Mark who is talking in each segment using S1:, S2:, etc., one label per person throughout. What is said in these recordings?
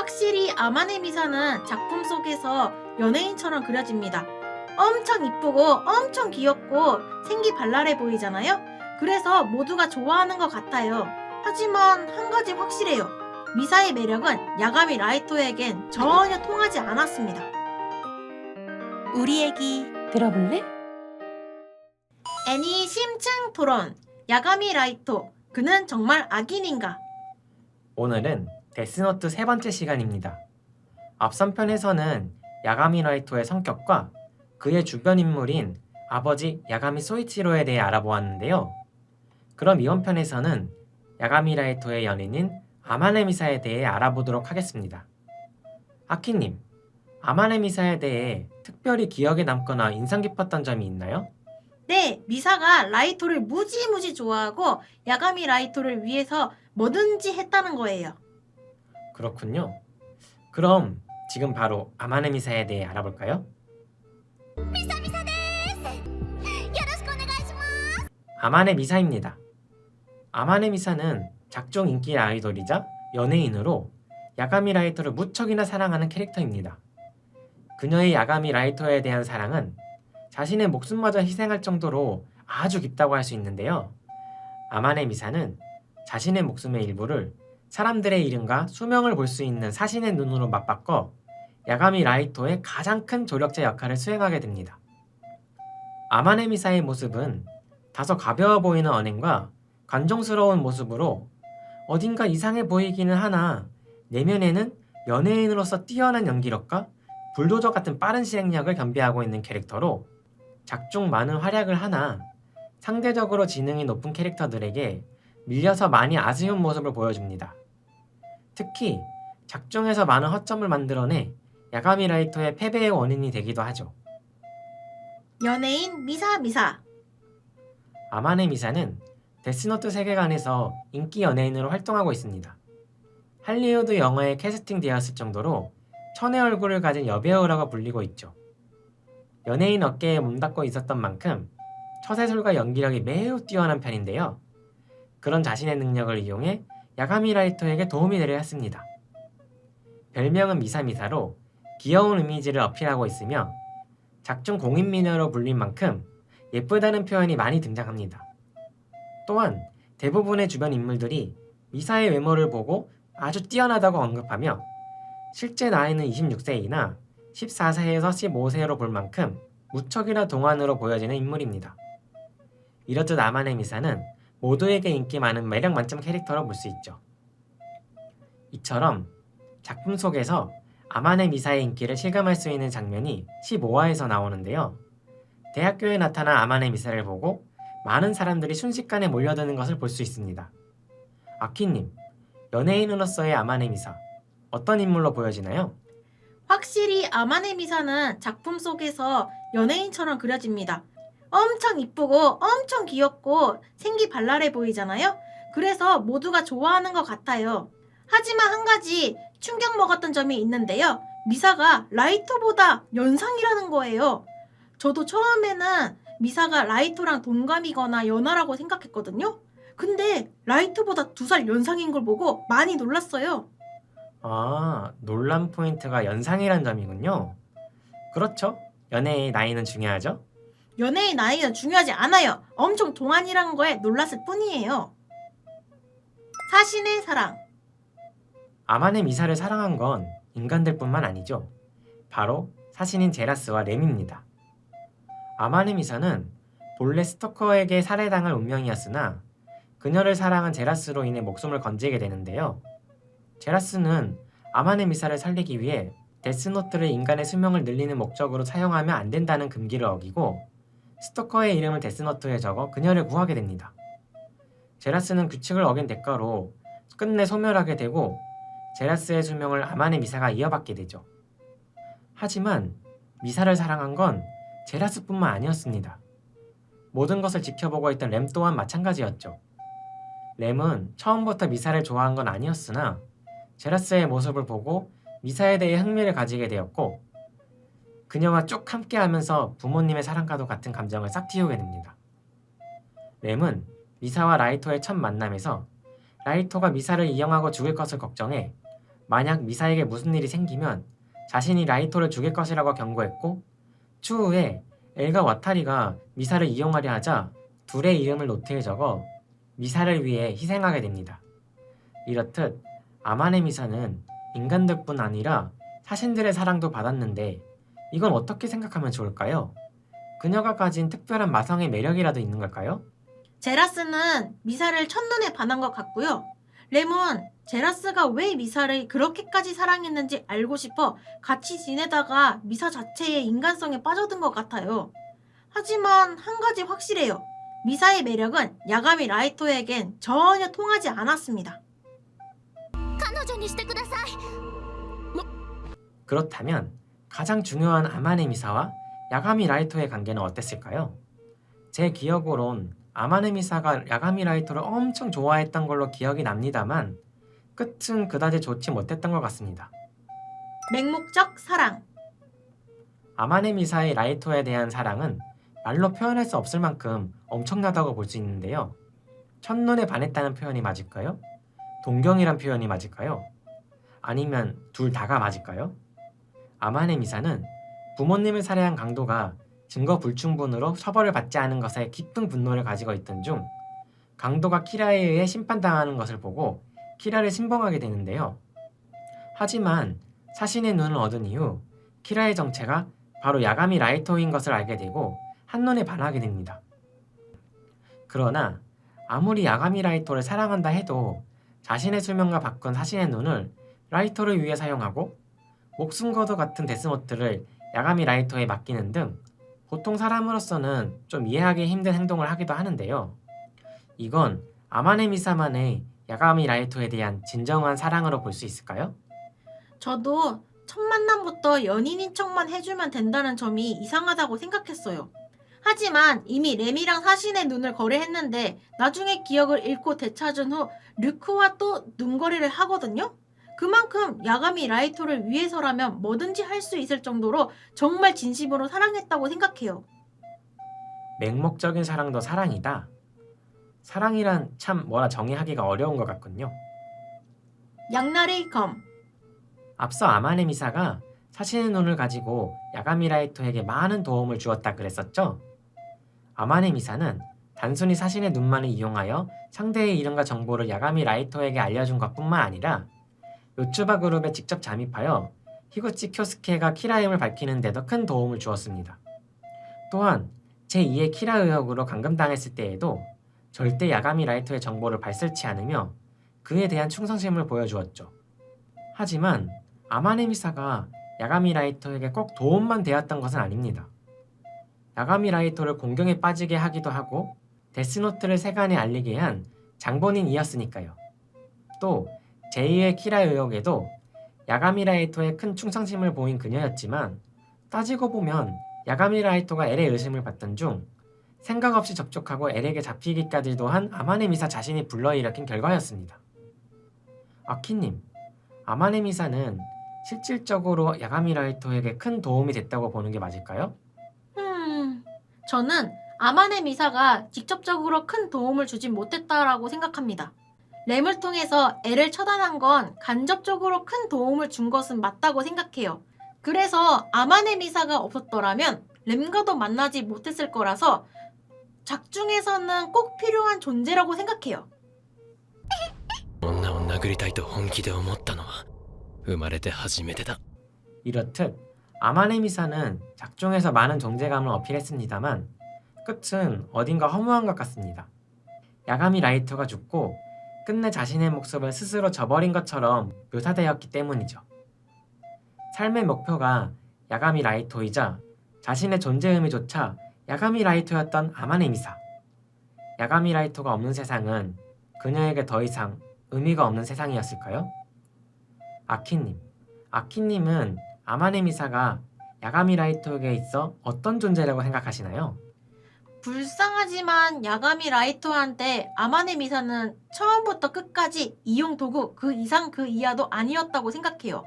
S1: 확실히 아마네 미사는 작품 속에서 연예인처럼 그려집니다. 엄청 이쁘고 엄청 귀엽고 생기 발랄해 보이잖아요? 그래서 모두가 좋아하는 것 같아요. 하지만 한 가지 확실해요. 미사의 매력은 야가미 라이토에겐 전혀 통하지 않았습니다.
S2: 우리 얘기 들어볼래?
S1: 애니 심층 토론. 야가미 라이토. 그는 정말 악인인가?
S3: 오늘은 데스노트 세 번째 시간입니다. 앞선 편에서는 야가미 라이토의 성격과 그의 주변 인물인 아버지 야가미 소이치로에 대해 알아보았는데요. 그럼 이번 편에서는 야가미 라이토의 연인인 아마네 미사에 대해 알아보도록 하겠습니다. 아키님, 아마네 미사에 대해 특별히 기억에 남거나 인상 깊었던 점이 있나요?
S1: 네, 미사가 라이토를 무지무지 좋아하고 야가미 라이토를 위해서 뭐든지 했다는 거예요.
S3: 그렇군요. 그럼 지금 바로 아마네 미사에 대해 알아볼까요? 아마네 미사입니다. 아마네 미사는 작중 인기 아이돌이자 연예인으로 야가미 라이토를 무척이나 사랑하는 캐릭터입니다. 그녀의 야가미 라이토에 대한 사랑은 자신의 목숨마저 희생할 정도로 아주 깊다고 할 수 있는데요. 아마네 미사는 자신의 목숨의 일부를 사람들의 이름과 수명을 볼 수 있는 사신의 눈으로 맞바꿔 야가미 라이토의 가장 큰 조력자 역할을 수행하게 됩니다. 아마네 미사의 모습은 다소 가벼워 보이는 언행과 관종스러운 모습으로 어딘가 이상해 보이기는 하나 내면에는 연예인으로서 뛰어난 연기력과 불도저 같은 빠른 실행력을 겸비하고 있는 캐릭터로 작중 많은 활약을 하나 상대적으로 지능이 높은 캐릭터들에게 밀려서 많이 아쉬운 모습을 보여줍니다. 특히 작중에서 많은 허점을 만들어내 야가미 라이토의 패배의 원인이 되기도 하죠.
S1: 연예인 미사.
S3: 아마네 미사는 데스노트 세계관에서 인기 연예인으로 활동하고 있습니다. 할리우드 영화에 캐스팅되었을 정도로 천의 얼굴을 가진 여배우라고 불리고 있죠. 연예인 어깨에 몸담고 있었던 만큼 처세술과 연기력이 매우 뛰어난 편인데요. 그런 자신의 능력을 이용해 야가미 라이토에게 도움이 되려 했습니다. 별명은 미사미사로 귀여운 이미지를 어필하고 있으며 작중 공인미녀로 불린 만큼 예쁘다는 표현이 많이 등장합니다. 또한 대부분의 주변 인물들이 미사의 외모를 보고 아주 뛰어나다고 언급하며 실제 나이는 26세이나 14세에서 15세로 볼 만큼 무척이나 동안으로 보여지는 인물입니다. 이렇듯 아마네 미사는 모두에게 인기 많은 매력 만점 캐릭터로 볼 수 있죠. 이처럼 작품 속에서 아마네 미사의 인기를 실감할 수 있는 장면이 15화에서 나오는데요. 대학교에 나타난 아마네 미사를 보고 많은 사람들이 순식간에 몰려드는 것을 볼 수 있습니다. 아키님, 연예인으로서의 아마네 미사, 어떤 인물로 보여지나요?
S1: 확실히 아마네 미사는 작품 속에서 연예인처럼 그려집니다. 엄청 이쁘고 엄청 귀엽고 생기 발랄해 보이잖아요? 그래서 모두가 좋아하는 것 같아요. 하지만 한 가지 충격 먹었던 점이 있는데요. 미사가 라이토보다 연상이라는 거예요. 저도 처음에는 미사가 라이토랑 동갑이거나 연하라고 생각했거든요. 근데 라이토보다 2살 연상인 걸 보고 많이 놀랐어요.
S3: 아, 논란 포인트가 연상이란 점이군요. 그렇죠. 연애의 나이는 중요하죠.
S1: 연애의 나이는 중요하지 않아요. 엄청 동안이라는 거에 놀랐을 뿐이에요. 사신의 사랑.
S3: 아마네 미사를 사랑한 건 인간들뿐만 아니죠. 바로 사신인 제라스와 렘입니다. 아마네 미사는 본래 스토커에게 살해당할 운명이었으나 그녀를 사랑한 제라스로 인해 목숨을 건지게 되는데요. 제라스는 아마네 미사를 살리기 위해 데스노트를 인간의 수명을 늘리는 목적으로 사용하면 안 된다는 금기를 어기고 스토커의 이름을 데스노트에 적어 그녀를 구하게 됩니다. 제라스는 규칙을 어긴 대가로 끝내 소멸하게 되고 제라스의 수명을 아마네 미사가 이어받게 되죠. 하지만 미사를 사랑한 건 제라스뿐만 아니었습니다. 모든 것을 지켜보고 있던 렘 또한 마찬가지였죠. 렘은 처음부터 미사를 좋아한 건 아니었으나 제라스의 모습을 보고 미사에 대해 흥미를 가지게 되었고 그녀와 쭉 함께하면서 부모님의 사랑과도 같은 감정을 싹 틔우게 됩니다. 렘은 미사와 라이토의 첫 만남에서 라이토가 미사를 이용하고 죽일 것을 걱정해 만약 미사에게 무슨 일이 생기면 자신이 라이토를 죽일 것이라고 경고했고, 추후에 엘과 와타리가 미사를 이용하려 하자 둘의 이름을 노트에 적어 미사를 위해 희생하게 됩니다. 이렇듯 아마네 미사는 인간들뿐 아니라 사신들의 사랑도 받았는데 이건 어떻게 생각하면 좋을까요? 그녀가 가진 특별한 마성의 매력이라도 있는 걸까요?
S1: 제라스는 미사를 첫눈에 반한 것 같고요. 램은 제라스가 왜 미사를 그렇게까지 사랑했는지 알고 싶어 같이 지내다가 미사 자체의 인간성에 빠져든 것 같아요. 하지만 한 가지 확실해요. 미사의 매력은 야가미 라이토에겐 전혀 통하지 않았습니다.
S3: 그렇다면 가장 중요한 아마네 미사와 야가미 라이토의 관계는 어땠을까요? 제 기억으론 아마네 미사가 야가미 라이토를 엄청 좋아했던 걸로 기억이 납니다만 끝은 그다지 좋지 못했던 것 같습니다.
S1: 맹목적 사랑.
S3: 아마네 미사의 라이토에 대한 사랑은 말로 표현할 수 없을 만큼 엄청나다고 볼 수 있는데요. 첫눈에 반했다는 표현이 맞을까요? 동경이란 표현이 맞을까요? 아니면 둘 다가 맞을까요? 아마네 미사는 부모님을 살해한 강도가 증거 불충분으로 처벌을 받지 않은 것에 깊은 분노를 가지고 있던 중 강도가 키라에 의해 심판당하는 것을 보고 키라를 신봉하게 되는데요. 하지만 사신의 눈을 얻은 이후 키라의 정체가 바로 야가미 라이토인 것을 알게 되고 한눈에 반하게 됩니다. 그러나 아무리 야가미 라이토를 사랑한다 해도 자신의 수명과 바꾼 사신의 눈을 라이토를 위해 사용하고 목숨과도 같은 데스노트를 야가미 라이토에 맡기는 등 보통 사람으로서는 좀 이해하기 힘든 행동을 하기도 하는데요. 이건 아마네 미사만의 야가미 라이토에 대한 진정한 사랑으로 볼 수 있을까요?
S1: 저도 첫 만남부터 연인인 척만 해주면 된다는 점이 이상하다고 생각했어요. 하지만 이미 램이랑 사신의 눈을 거래했는데 나중에 기억을 잃고 되찾은 후 르크와 또 눈거래를 하거든요? 그만큼 야가미 라이토를 위해서라면 뭐든지 할 수 있을 정도로 정말 진심으로 사랑했다고 생각해요.
S3: 맹목적인 사랑도 사랑이다. 사랑이란 참 뭐라 정의하기가 어려운 것 같군요.
S1: 양날의 검.
S3: 앞서 아마네 미사가 사신의 눈을 가지고 야가미 라이토에게 많은 도움을 주었다 그랬었죠? 아마네 미사는 단순히 사신의 눈만을 이용하여 상대의 이름과 정보를 야가미 라이토에게 알려준 것뿐만 아니라 요츠바 그룹에 직접 잠입하여 히구치 쿄스케가 키라임을 밝히는 데도 큰 도움을 주었습니다. 또한 제2의 키라 의혹으로 감금당했을 때에도 절대 야가미 라이토의 정보를 발설치 않으며 그에 대한 충성심을 보여주었죠. 하지만 아마네 미사가 야가미 라이토에게 꼭 도움만 되었던 것은 아닙니다. 야가미 라이토를 공경에 빠지게 하기도 하고 데스노트를 세간에 알리게 한 장본인이었으니까요. 또 제2의 키라 의혹에도 야가미 라이토에 큰 충성심을 보인 그녀였지만 따지고 보면 야가미 라이토가 엘의 의심을 받던 중 생각 없이 접촉하고 엘에게 잡히기까지도 한 아마네 미사 자신이 불러일으킨 결과였습니다. 아키님, 아마네 미사는 실질적으로 야가미 라이토에게 큰 도움이 됐다고 보는 게 맞을까요?
S1: 저는 아마네 미사가 직접적으로 큰 도움을 주진 못했다라고 생각합니다. 램을 통해서 엘을 처단한 건 간접적으로 큰 도움을 준 것은 맞다고 생각해요. 그래서 아마네 미사가 없었더라면 램과도 만나지 못했을 거라서 작중에서는 꼭 필요한 존재라고 생각해요.
S4: 女を殴りたいと本気で思ったのは生まれて初めてだ。
S3: 이렇듯 아마네 미사는 작중에서 많은 존재감을 어필했습니다만 끝은 어딘가 허무한 것 같습니다. 야가미 라이토가 죽고 끝내 자신의 목숨을 스스로 저버린 것처럼 묘사되었기 때문이죠. 삶의 목표가 야가미 라이토이자 자신의 존재 의미조차 야가미 라이토였던 아마네 미사. 야가미 라이토가 없는 세상은 그녀에게 더 이상 의미가 없는 세상이었을까요? 아키님은 아마네 미사가 야가미 라이토에게 있어 어떤 존재라고 생각하시나요?
S1: 불쌍하지만 야가미 라이토한테 아마네 미사는 처음부터 끝까지 이용 도구 그 이상 그 이하도 아니었다고 생각해요.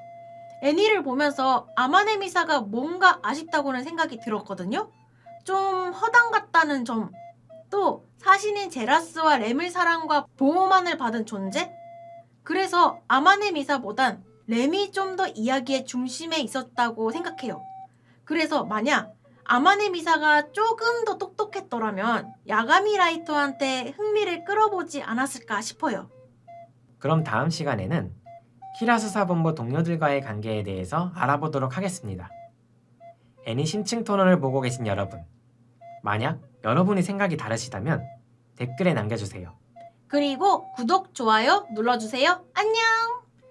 S1: 애니를 보면서 아마네 미사가 뭔가 아쉽다고는 생각이 들었거든요. 좀 허당 같다는 점, 또 사신인 제라스와 램의 사랑과 보호만을 받은 존재? 그래서 아마네 미사보단 램이 좀 더 이야기의 중심에 있었다고 생각해요. 그래서 만약 아마네 미사가 조금 더 똑똑했더라면 야가미 라이터한테 흥미를 끌어보지 않았을까 싶어요.
S3: 그럼 다음 시간에는 키라 수사본부 동료들과의 관계에 대해서 알아보도록 하겠습니다. 애니 심층 토론을 보고 계신 여러분, 만약 여러분의 생각이 다르시다면 댓글에 남겨주세요.
S1: 그리고 구독, 좋아요 눌러주세요. 안녕!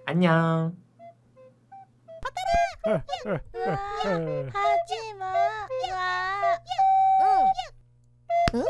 S3: 안녕!
S2: 하지마. 응. 응?